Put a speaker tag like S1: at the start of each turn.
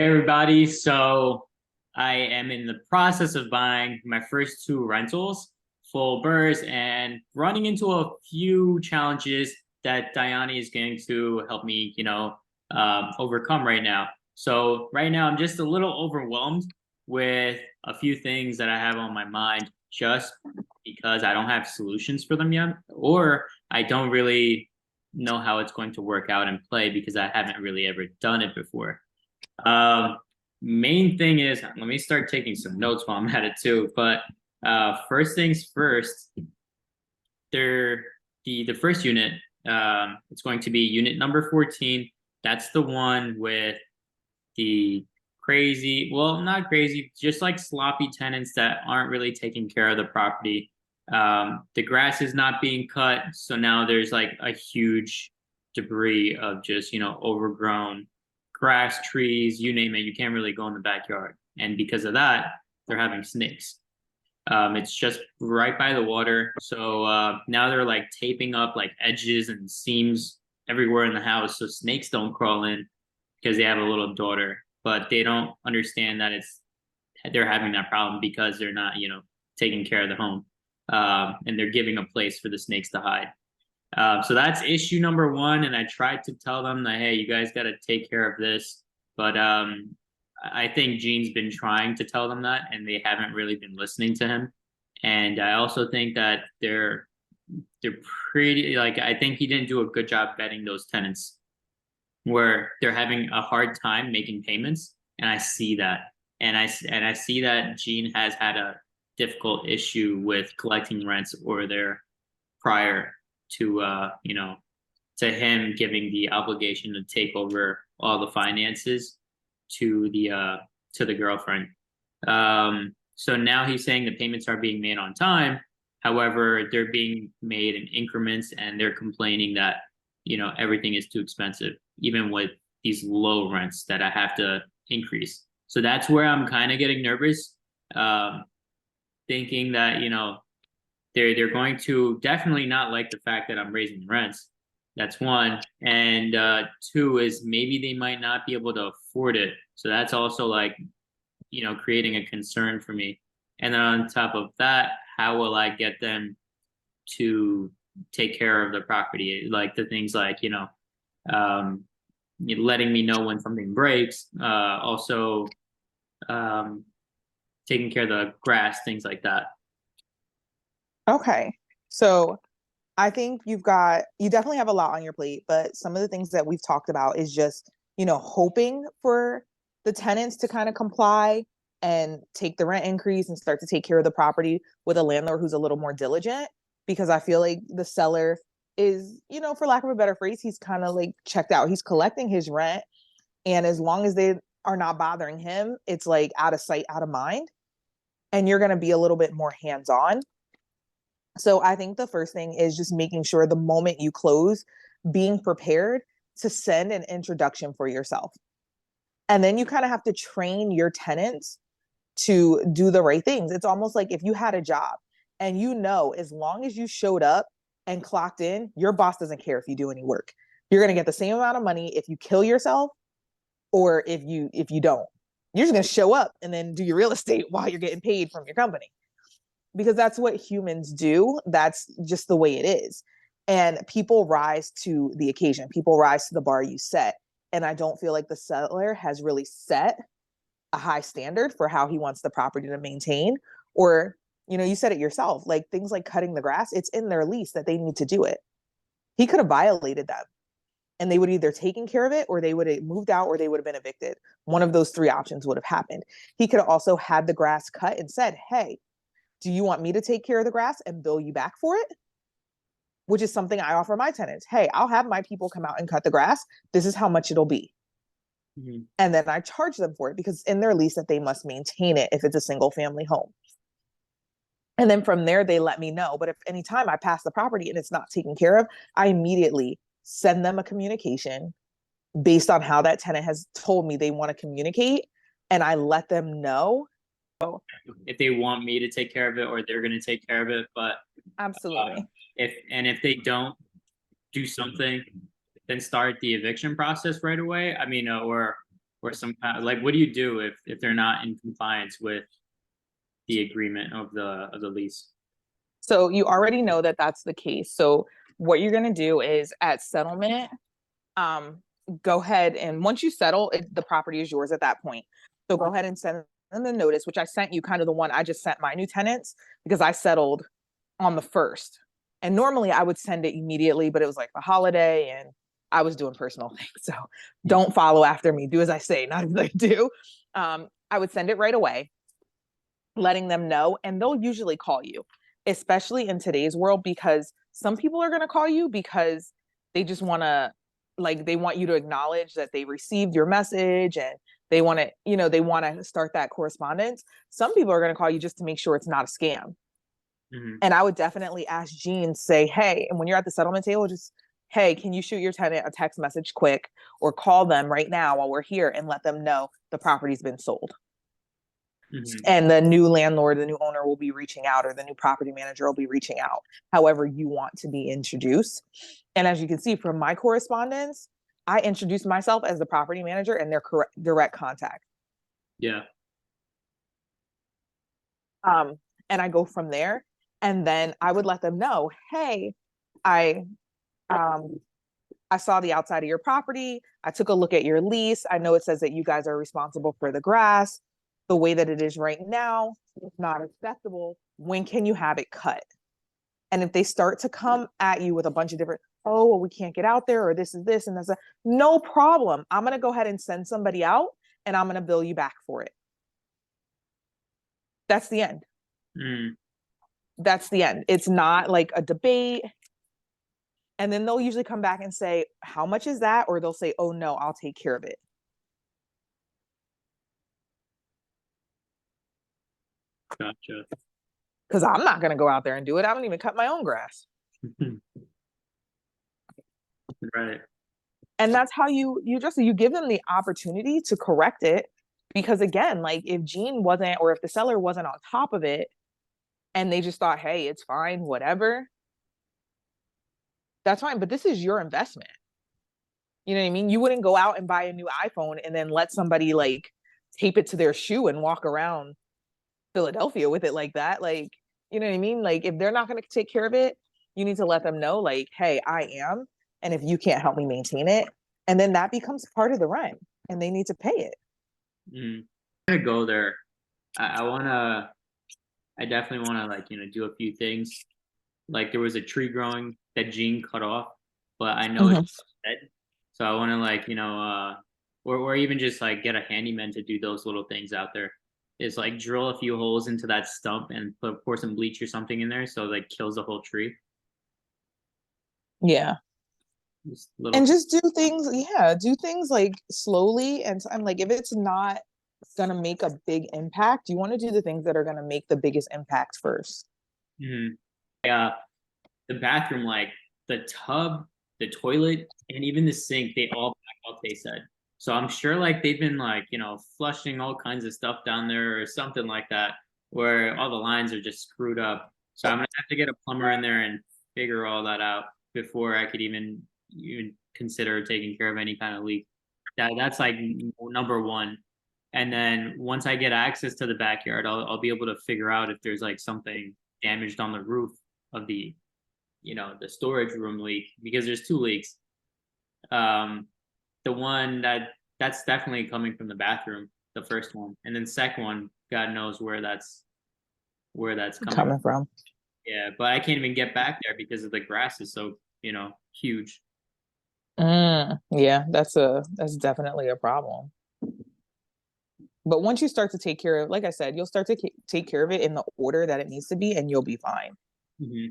S1: Hey everybody, so I am in the process of buying my first two rentals, full burrs, and running into a few challenges that Diani is going to help me, overcome right now. So right now I'm just a little overwhelmed with a few things that I have on my mind, just because I don't have solutions for them yet, or I don't really know how it's going to work out and play because I haven't really ever done it before. Um, Main thing is, let me start taking some notes while I'm at it too. But first things first, they're the first unit. It's going to be unit number 14. That's the one with the crazy, well, not crazy, just like sloppy tenants that aren't really taking care of the property. The grass is not being cut, so now there's like a huge debris of just, overgrown grass, trees, you name it. You can't really go in the backyard. And because of that, they're having snakes. It's just right by the water. So now they're like taping up like edges and seams everywhere in the house so snakes don't crawl in because they have a little daughter, but they don't understand that they're having that problem because they're not, taking care of the home, and they're giving a place for the snakes to hide. So that's issue number one, and I tried to tell them that hey, you guys got to take care of this, but I think Gene's been trying to tell them that, and they haven't really been listening to him. And I also think that they're pretty like I think he didn't do a good job vetting those tenants where they're having a hard time making payments, and I see that, and I see that Gene has had a difficult issue with collecting rents or their prior to to him giving the obligation to take over all the finances to the girlfriend. So now he's saying the payments are being made on time. However, they're being made in increments, and they're complaining that everything is too expensive, even with these low rents that I have to increase. So that's where I'm kind of getting nervous, thinking that they're going to definitely not like the fact that I'm raising rents. That's one, and two is maybe they might not be able to afford it. So that's also like creating a concern for me. And then on top of that, how will I get them to take care of the property, like the things like um, letting me know when something breaks, also um, taking care of the grass, things like that.
S2: Okay. So I think you definitely have a lot on your plate, but some of the things that we've talked about is just, hoping for the tenants to kind of comply and take the rent increase and start to take care of the property with a landlord who's a little more diligent. Because I feel like the seller is, for lack of a better phrase, he's kind of like checked out. He's collecting his rent. And as long as they are not bothering him, it's like out of sight, out of mind. And you're going to be a little bit more hands on. So I think the first thing is just making sure the moment you close, being prepared to send an introduction for yourself. And then you kind of have to train your tenants to do the right things. It's almost like if you had a job and as long as you showed up and clocked in, your boss doesn't care if you do any work. You're going to get the same amount of money if you kill yourself or if you don't. You're just going to show up and then do your real estate while you're getting paid from your company, because that's what humans do. That's just the way it is. And people rise to the occasion. People rise to the bar you set. And I don't feel like the seller has really set a high standard for how he wants the property to maintain. Or, you said it yourself, like things like cutting the grass, it's in their lease that they need to do it. He could have violated them, and they would either taken care of it, or they would have moved out, or they would have been evicted. One of those three options would have happened. He could have also had the grass cut and said, hey, do you want me to take care of the grass and bill you back for it? Which is something I offer my tenants. Hey, I'll have my people come out and cut the grass. This is how much it'll be.
S1: Mm-hmm.
S2: And then I charge them for it because in their lease that they must maintain it if it's a single family home. And then from there, they let me know. But if anytime I pass the property and it's not taken care of, I immediately send them a communication based on how that tenant has told me they want to communicate. And I let them know
S1: If they want me to take care of it or they're going to take care of it, but
S2: absolutely.
S1: if they don't do something, then start the eviction process right away. I mean, or or some kind of, like, what do you do if they're not in compliance with the agreement of the lease?
S2: So you already know that that's the case. So what you're going to do is at settlement, um, go ahead and once you settle, the property is yours at that point. So go ahead and send them the notice, which I sent you, kind of the one I just sent my new tenants because I settled on the first. And normally I would send it immediately, but it was like the holiday and I was doing personal things. So don't follow after me. Do as I say, not as I do. I would send it right away, letting them know, and they'll usually call you, especially in today's world, because some people are going to call you because they just want to, like, they want you to acknowledge that they received your message and they want to, they want to start that correspondence. Some people are going to call you just to make sure it's not a scam.
S1: Mm-hmm.
S2: And I would definitely ask Jean, say, hey, and when you're at the settlement table, just, hey, can you shoot your tenant a text message quick or call them right now while we're here and let them know the property's been sold.
S1: Mm-hmm.
S2: And the new landlord, the new owner will be reaching out, or the new property manager will be reaching out, however you want to be introduced. And as you can see from my correspondence, I introduced myself as the property manager and their direct contact.
S1: Yeah.
S2: And I go from there. And then I would let them know, hey, I um, I saw the outside of your property. I took a look at your lease. I know it says that you guys are responsible for the grass. The way that it is right now is not acceptable. When can you have it cut? And if they start to come at you with a bunch of different, oh, well, we can't get out there, or this is this and that's that, no problem. I'm going to go ahead and send somebody out and I'm going to bill you back for it. That's the end.
S1: Mm.
S2: That's the end. It's not like a debate. And then they'll usually come back and say, how much is that? Or they'll say, oh, no, I'll take care of it.
S1: Gotcha.
S2: Because I'm not going to go out there and do it. I don't even cut my own grass.
S1: Right.
S2: And that's how you give them the opportunity to correct it. Because again, like if Jean wasn't, or if the seller wasn't on top of it and they just thought, hey, it's fine, whatever, that's fine. But this is your investment. You know what I mean? You wouldn't go out and buy a new iPhone and then let somebody like tape it to their shoe and walk around Philadelphia with it like that. Like, you know what I mean? Like if they're not going to take care of it, you need to let them know, like, hey, I am. And if you can't help me maintain it, and then that becomes part of the rent and they need to pay it.
S1: Mm. I'm gonna go there. I wanna. I definitely wanna, like, do a few things. Like, there was a tree growing that Gene cut off, but I know it's
S2: Mm-hmm.
S1: dead. So I wanna, like, or even just like get a handyman to do those little things out there. Is like drill a few holes into that stump and pour some bleach or something in there so like kills the whole tree.
S2: Yeah.
S1: Just little.
S2: And just do things, yeah, do things like slowly. And I'm like, if it's not gonna make a big impact, you want to do the things that are gonna make the biggest impact first.
S1: Mhm. Yeah, the bathroom, like the tub, the toilet, and even the sink, they all back up, they said. So I'm sure like they've been like, flushing all kinds of stuff down there or something like that, where all the lines are just screwed up. So I'm gonna have to get a plumber in there and figure all that out before I could even consider taking care of any kind of leak. That's like number one. And then once I get access to the backyard, I'll be able to figure out if there's like something damaged on the roof of the storage room leak, because there's two leaks. The one that's definitely coming from the bathroom, the first one, and then second one, God knows where that's coming from.
S2: Coming from.
S1: Yeah, but I can't even get back there because of the grass is so huge.
S2: Yeah, that's definitely a problem. But once you start to take care of, like I said, you'll start to take care of it in the order that it needs to be, and you'll be fine.
S1: Hmm.